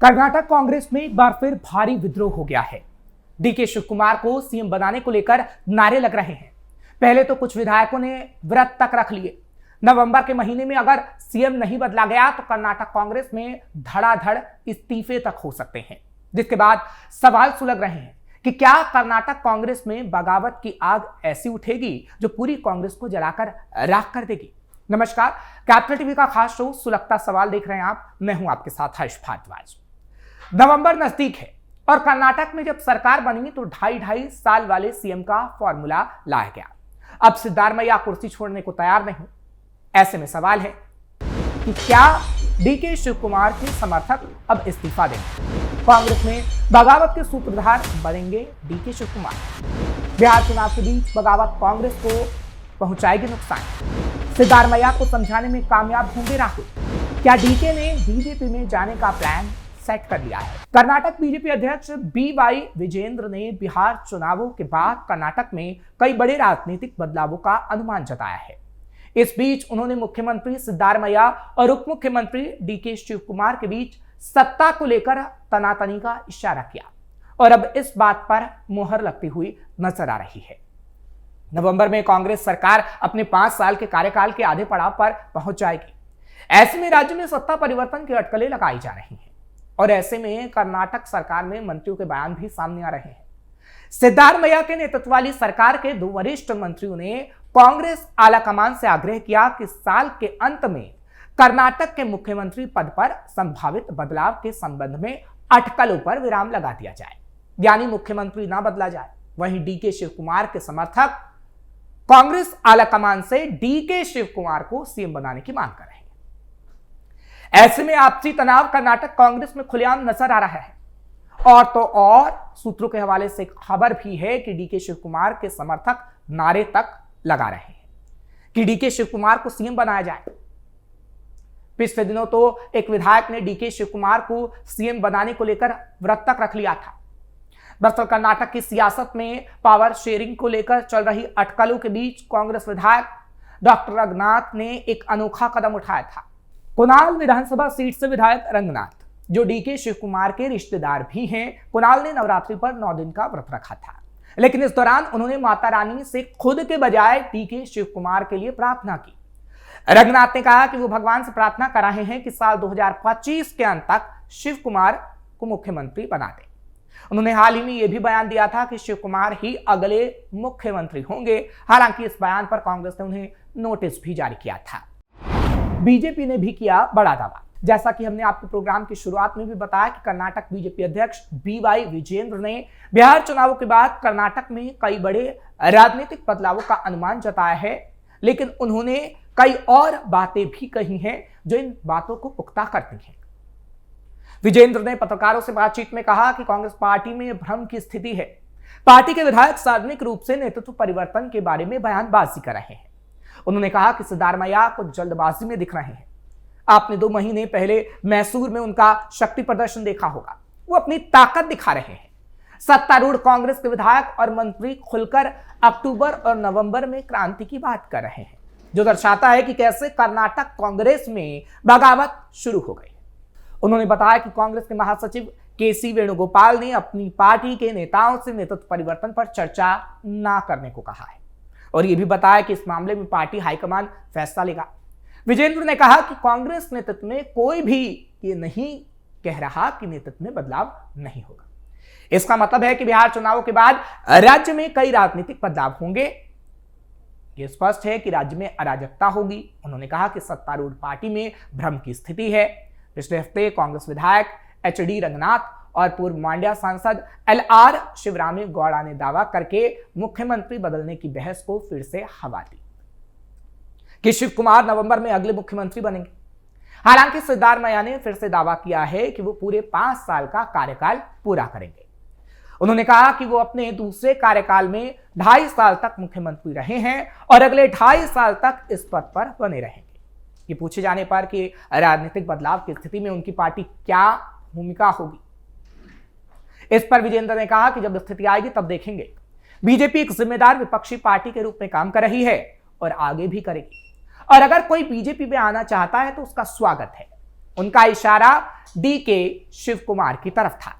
कर्नाटक कांग्रेस में एक बार फिर भारी विद्रोह हो गया है। डीके शिव कुमार को सीएम बनाने को लेकर नारे लग रहे हैं। पहले तो कुछ विधायकों ने व्रत तक रख लिए। नवंबर के महीने में अगर सीएम नहीं बदला गया तो कर्नाटक कांग्रेस में धड़ाधड़ इस्तीफे तक हो सकते हैं, जिसके बाद सवाल सुलग रहे हैं कि क्या कर्नाटक कांग्रेस में बगावत की आग ऐसी उठेगी जो पूरी कांग्रेस को जलाकर राख कर देगी। नमस्कार, कैपिटल टीवी का खास शो सुलगता सवाल देख रहे हैं आप। मैं हूं आपके साथ हर्ष भारद्वाज। नवंबर नजदीक है और कर्नाटक में जब सरकार बनी तो 2.5 साल वाले सीएम का फॉर्मूला लाया गया। अब सिद्धारमैया कुर्सी छोड़ने को तैयार नहीं। ऐसे में सवाल है कि क्या डीके शिव कुमार के समर्थक अब इस्तीफा देंगे? कांग्रेस में बगावत के सूत्रधार बनेंगे डीके शिव कुमार। बिहार चुनाव के बीच बगावत कांग्रेस को पहुंचाएगी नुकसान। सिद्धारमैया को समझाने में कामयाब होंगे राहुल। क्या डीके ने बीजेपी में जाने का प्लान सेट कर लिया है? कर्नाटक बीजेपी अध्यक्ष बीवाई विजेंद्र ने बिहार चुनावों के बाद कर्नाटक में कई बड़े राजनीतिक बदलावों का अनुमान जताया है। इस बीच उन्होंने मुख्यमंत्री सिद्धारमैया और उप मुख्यमंत्री डीके शिव कुमार के बीच सत्ता को लेकर तनातनी का इशारा किया और अब इस बात पर मुहर लगती हुई नजर आ रही है। नवंबर में कांग्रेस सरकार अपने 5 साल के कार्यकाल के आधे पड़ाव पर पहुंच जाएगी। ऐसे में राज्य में सत्ता परिवर्तन की अटकलें लगाई जा रही हैं और ऐसे में कर्नाटक सरकार में मंत्रियों के बयान भी सामने आ रहे हैं। सिद्धारमैया के नेतृत्व वाली सरकार के 2 वरिष्ठ मंत्रियों ने कांग्रेस आलाकमान से आग्रह किया कि साल के अंत में कर्नाटक के मुख्यमंत्री पद पर संभावित बदलाव के संबंध में अटकलों पर विराम लगा दिया जाए, यानी मुख्यमंत्री ना बदला जाए। वहीं डीके शिव कुमार के समर्थक कांग्रेस आलाकमान से डीके शिव कुमार को सीएम बनाने की मांग कर रहे हैं। ऐसे में आपसी तनाव कर्नाटक कांग्रेस में खुलेआम नजर आ रहा है और तो और सूत्रों के हवाले से खबर भी है कि डीके शिव कुमार के समर्थक नारे तक लगा रहे हैं कि डीके शिव कुमार को सीएम बनाया जाए। पिछले दिनों तो एक विधायक ने डीके शिव कुमार को सीएम बनाने को लेकर व्रत तक रख लिया था। दरअसल कर्नाटक की सियासत में पावर शेयरिंग को लेकर चल रही अटकलों के बीच कांग्रेस विधायक डॉक्टर रंगनाथ ने एक अनोखा कदम उठाया था। कुणाल विधानसभा सीट से विधायक रंगनाथ, जो डीके शिव कुमार के रिश्तेदार भी हैं, कुणाल ने नवरात्रि पर 9 दिन का व्रत रखा था, लेकिन इस दौरान उन्होंने माता रानी से खुद के बजाय डीके शिव कुमार के लिए प्रार्थना की। रंगनाथ ने कहा कि वो भगवान से प्रार्थना कर रहे हैं कि साल 2025 के अंत तक शिव कुमार को मुख्यमंत्री बना दें। उन्होंने हाल ही में यह भी बयान दिया था कि शिव कुमार ही अगले मुख्यमंत्री होंगे। हालांकि इस बयान पर कांग्रेस ने उन्हें नोटिस भी जारी किया था। बीजेपी ने भी किया बड़ा दावा। जैसा कि हमने आपको प्रोग्राम की शुरुआत में भी बताया कि कर्नाटक बीजेपी अध्यक्ष बीवाई विजेंद्र ने बिहार चुनावों के बाद कर्नाटक में कई बड़े राजनीतिक बदलावों का अनुमान जताया है, लेकिन उन्होंने कई और बातें भी कही हैं जो इन बातों को पुख्ता करती हैं। विजेंद्र ने पत्रकारों से बातचीत में कहा कि कांग्रेस पार्टी में भ्रम की स्थिति है। पार्टी के विधायक सार्वजनिक रूप से नेतृत्व परिवर्तन के बारे में बयानबाजी कर रहे हैं। उन्होंने कहा कि सिद्धारमैया को जल्दबाजी में दिख रहे हैं। आपने 2 महीने पहले मैसूर में उनका शक्ति प्रदर्शन देखा होगा। वो अपनी ताकत दिखा रहे हैं। सत्तारूढ़ कांग्रेस के विधायक और मंत्री खुलकर अक्टूबर और नवंबर में क्रांति की बात कर रहे हैं, जो दर्शाता है कि कैसे कर्नाटक कांग्रेस में बगावत शुरू हो गई। उन्होंने बताया कि कांग्रेस के महासचिव केसी वेणुगोपाल ने अपनी पार्टी के नेताओं से नेतृत्व परिवर्तन पर चर्चा ना करने को कहा है और यह भी बताया कि इस मामले में पार्टी हाईकमान फैसला लेगा। विजेंद्र ने कहा कि कांग्रेस नेतृत्व में कोई भी ये नहीं कह रहा कि नेतृत्व में बदलाव नहीं होगा। इसका मतलब है कि बिहार चुनावों के बाद राज्य में कई राजनीतिक बदलाव होंगे। यह स्पष्ट है कि राज्य में अराजकता होगी। उन्होंने कहा कि सत्तारूढ़ पार्टी में भ्रम की स्थिति है। पिछले हफ्ते कांग्रेस विधायक एचडी रंगनाथ और पूर्व मांड्या सांसद एलआर शिवरामी गौड़ा ने दावा करके मुख्यमंत्री बदलने की बहस को फिर से हवा दी कि शिव कुमार नवंबर में अगले मुख्यमंत्री बनेंगे। हालांकि सिद्धारमैया ने फिर से दावा किया है कि वो पूरे 5 साल का कार्यकाल पूरा करेंगे। उन्होंने कहा कि वो अपने दूसरे कार्यकाल में 2.5 साल तक मुख्यमंत्री रहे हैं और अगले 2.5 साल तक इस पद पर बने रहेंगे। ये पूछे जाने पर कि राजनीतिक बदलाव की स्थिति में उनकी पार्टी क्या भूमिका होगी, इस पर विजेंद्र ने कहा कि जब स्थिति आएगी तब देखेंगे। बीजेपी एक जिम्मेदार विपक्षी पार्टी के रूप में काम कर रही है और आगे भी करेगी, और अगर कोई बीजेपी में आना चाहता है तो उसका स्वागत है। उनका इशारा डीके शिव कुमार की तरफ था।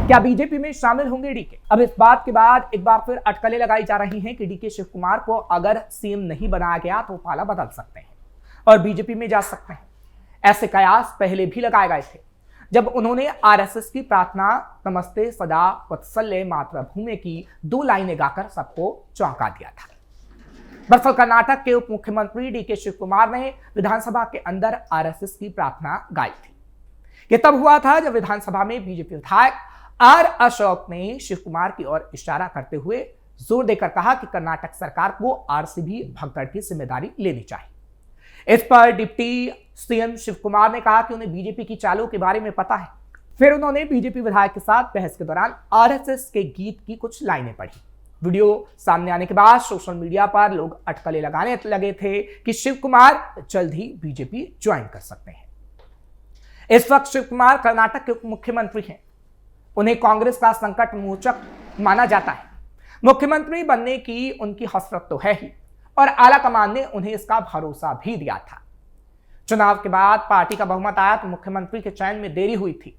क्या बीजेपी में शामिल होंगे डीके? अब इस बात के बाद एक बार फिर अटकलें लगाई जा रही हैं कि डीके शिव कुमार को अगर सीएम नहीं बनाया गया तो पाला बदल सकते हैं और बीजेपी में जा सकते हैं। ऐसे कयास पहले भी लगाए गए थे जब उन्होंने आरएसएस की प्रार्थना नमस्ते सदा वत्सल्य मातृभूमि की 2 लाइनें गाकर सबको चौंका दिया था। दरअसल कर्नाटक के उप मुख्यमंत्री डीके शिव कुमार ने विधानसभा के अंदर आरएसएस की प्रार्थना गाई थी। यह तब हुआ था जब विधानसभा में बीजेपी विधायक आर अशोक ने शिव कुमार की ओर इशारा करते हुए जोर देकर कहा कि कर्नाटक सरकार को आरसीबी भगदड़ की जिम्मेदारी लेनी चाहिए। इस पर डिप्टी सीएम शिव कुमार ने कहा कि उन्हें बीजेपी की चालों के बारे में पता है। फिर उन्होंने बीजेपी विधायक के साथ बहस के दौरान आरएसएस के गीत की कुछ लाइनें पढ़ी। वीडियो सामने आने के बाद सोशल मीडिया पर लोग अटकलें लगाने लगे थे कि शिव कुमार जल्द ही बीजेपी ज्वाइन कर सकते हैं। इस वक्त शिव कुमार कर्नाटक के उप मुख्यमंत्री हैं। उन्हें कांग्रेस का संकट मोचक माना जाता है। मुख्यमंत्री बनने की उनकी हसरत तो है ही और आलाकमान ने उन्हें इसका भरोसा भी दिया था। चुनाव के बाद पार्टी का बहुमत आया तो मुख्यमंत्री के चयन में देरी हुई थी।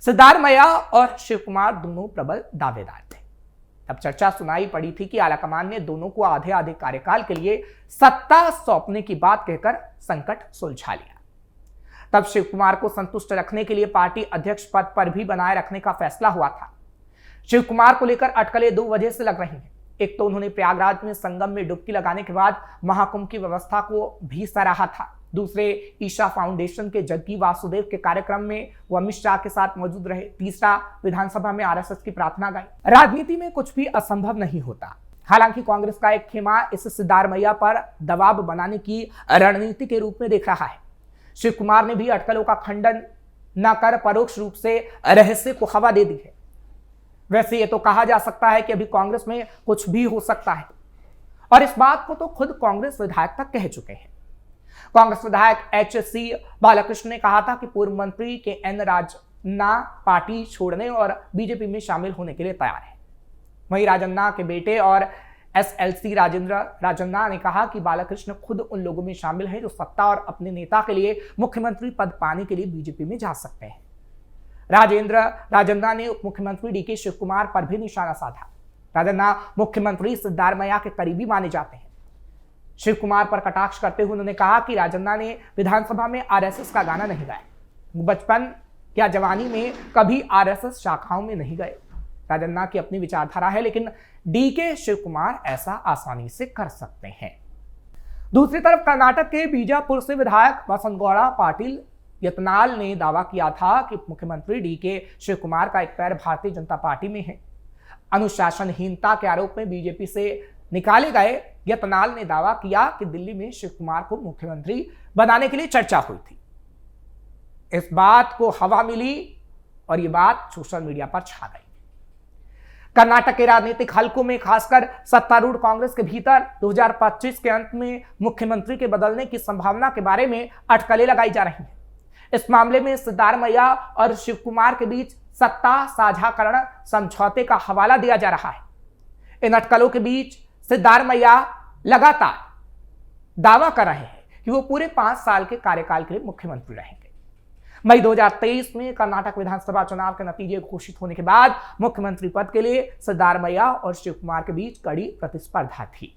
सिद्धारमैया और शिव कुमार दोनों प्रबल दावेदार थे। तब चर्चा सुनाई पड़ी थी कि आलाकमान ने दोनों को आधे आधे कार्यकाल के लिए सत्ता सौंपने की बात कहकर संकट सुलझा लिया। तब शिव कुमार को संतुष्ट रखने के लिए पार्टी अध्यक्ष पद पर भी बनाए रखने का फैसला हुआ था। शिव कुमार को लेकर अटकलें 2 वजह से लग रही हैं। एक तो उन्होंने प्रयागराज में संगम में डुबकी लगाने के बाद महाकुंभ की व्यवस्था को भी सराहा था। दूसरे, ईशा फाउंडेशन के जग्गी वासुदेव के कार्यक्रम में वो अमित शाह के साथ मौजूद रहे। तीसरा, विधानसभा में आरएसएस की प्रार्थना गाई। राजनीति में कुछ भी असंभव नहीं होता। हालांकि कांग्रेस का एक खेमा इस सिद्धारमैया पर दबाव बनाने की रणनीति के रूप में देख रहा है। शिव कुमार ने भी अटकलों का खंडन न कर परोक्ष रूप से रहस्य को हवा दे दी है। वैसे ये तो कहा जा सकता है कि अभी कांग्रेस में कुछ भी हो सकता है और इस बात को तो खुद कांग्रेस विधायक तक कह चुके हैं। कांग्रेस विधायक एचसी बालाकृष्ण ने कहा था कि पूर्व मंत्री के एन राजन्ना पार्टी छोड़ने और बीजेपी में शामिल होने के लिए तैयार है। वहीं राजन्ना के बेटे और एसएलसी राजेंद्र राजन्ना ने कहा कि बालाकृष्ण खुद उन लोगों में शामिल हैं जो सत्ता और अपने नेता के लिए मुख्यमंत्री पद पाने के लिए बीजेपी में जा सकते हैं। राजेंद्र राजन्ना ने उप मुख्यमंत्री डीके शिव कुमार पर भी निशाना साधा। राजन्ना मुख्यमंत्री सिद्धारमैया के करीबी माने जाते हैं। शिव कुमार पर कटाक्ष करते हुए उन्होंने कहा कि राजन्ना ने विधानसभा में आरएसएस का गाना नहीं गाया। बचपन या जवानी में कभी आरएसएस शाखाओं में नहीं गए। राजन्ना की अपनी विचारधारा है, लेकिन डीके शिव कुमार ऐसा आसानी से कर सकते हैं। दूसरी तरफ कर्नाटक के बीजापुर से विधायक बसनगौड़ा पाटिल यत्नाल ने दावा किया था कि मुख्यमंत्री डीके शिव कुमार का एक पैर भारतीय जनता पार्टी में है। अनुशासनहीनता के आरोप में बीजेपी से निकाले गए यत्नाल ने दावा किया कि दिल्ली में शिव कुमार को मुख्यमंत्री बनाने के लिए चर्चा हुई थी। इस बात को हवा मिली और यह बात सोशल मीडिया पर छा गई। कर्नाटक के राजनीतिक हलकों में खासकर सत्तारूढ़ कांग्रेस के भीतर 2025 के अंत में मुख्यमंत्री के बदलने की संभावना के बारे में अटकलें लगाई जा रही हैं। इस मामले में सिद्धारमैया और शिव कुमार के बीच सत्ता साझाकरण समझौते का हवाला दिया जा रहा है। इन अटकलों के बीच सिद्धारमैया लगातार दावा कर रहे हैं कि वो पूरे 5 साल के कार्यकाल के लिए मुख्यमंत्री रहेंगे। मई 2023 में कर्नाटक विधानसभा चुनाव के नतीजे घोषित होने के बाद मुख्यमंत्री पद के लिए सिद्धारमैया और शिव कुमार के बीच कड़ी प्रतिस्पर्धा थी।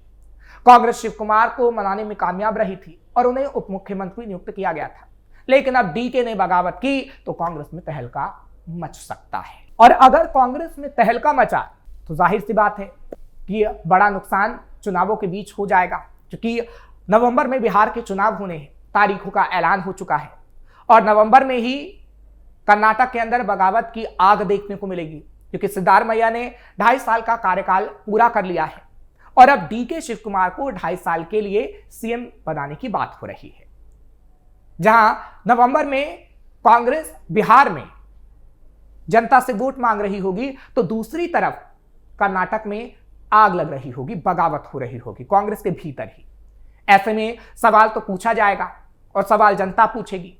कांग्रेस शिव कुमार को मनाने में कामयाब रही थी और उन्हें उप मुख्यमंत्री नियुक्त किया गया था, लेकिन अब डीके ने बगावत की तो कांग्रेस में तहलका मच सकता है। और अगर कांग्रेस में तहलका मचा तो जाहिर सी बात है कि बड़ा नुकसान चुनावों के बीच हो जाएगा, क्योंकि नवंबर में बिहार के चुनाव होने हैं, तारीखों का ऐलान हो चुका है और नवंबर में ही कर्नाटक के अंदर बगावत की आग देखने को मिलेगी, क्योंकि सिद्धारमैया ने 2.5 साल का कार्यकाल पूरा कर लिया है और अब डीके शिव कुमार को 2.5 साल के लिए सीएम बनाने की बात हो रही है। जहां नवंबर में कांग्रेस बिहार में जनता से वोट मांग रही होगी, तो दूसरी तरफ कर्नाटक में आग लग रही होगी, बगावत हो रही होगी कांग्रेस के भीतर ही। ऐसे में सवाल तो पूछा जाएगा और सवाल जनता पूछेगी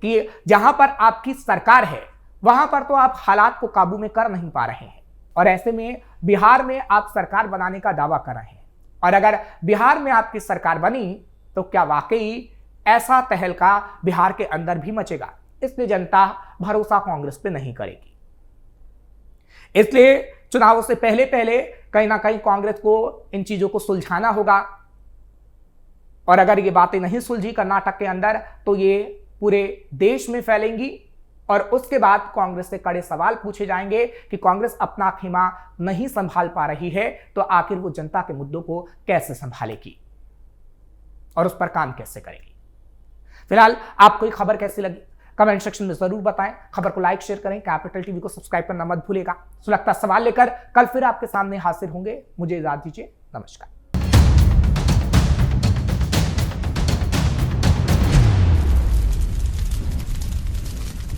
कि जहां पर आपकी सरकार है वहां पर तो आप हालात को काबू में कर नहीं पा रहे हैं और ऐसे में बिहार में आप सरकार बनाने का दावा कर रहे हैं। और अगर बिहार में आपकी सरकार बनी तो क्या वाकई ऐसा तहलका बिहार के अंदर भी मचेगा। इसलिए जनता भरोसा कांग्रेस पे नहीं करेगी। इसलिए चुनावों से पहले पहले कहीं ना कहीं कांग्रेस को इन चीजों को सुलझाना होगा, और अगर ये बातें नहीं सुलझी कर्नाटक के अंदर तो ये पूरे देश में फैलेंगी, और उसके बाद कांग्रेस से कड़े सवाल पूछे जाएंगे कि कांग्रेस अपना खेमा नहीं संभाल पा रही है तो आखिर वो जनता के मुद्दों को कैसे संभालेगी और उस पर काम कैसे करेगी। फिलहाल आपको ये खबर कैसी लगी कमेंट सेक्शन में जरूर बताएं। खबर को लाइक शेयर करें, कैपिटल टीवी को सब्सक्राइब करना मत भूलिएगा। सुलगता सवाल लेकर कल फिर आपके सामने हाजिर होंगे। मुझे इजाजत दीजिए, नमस्कार।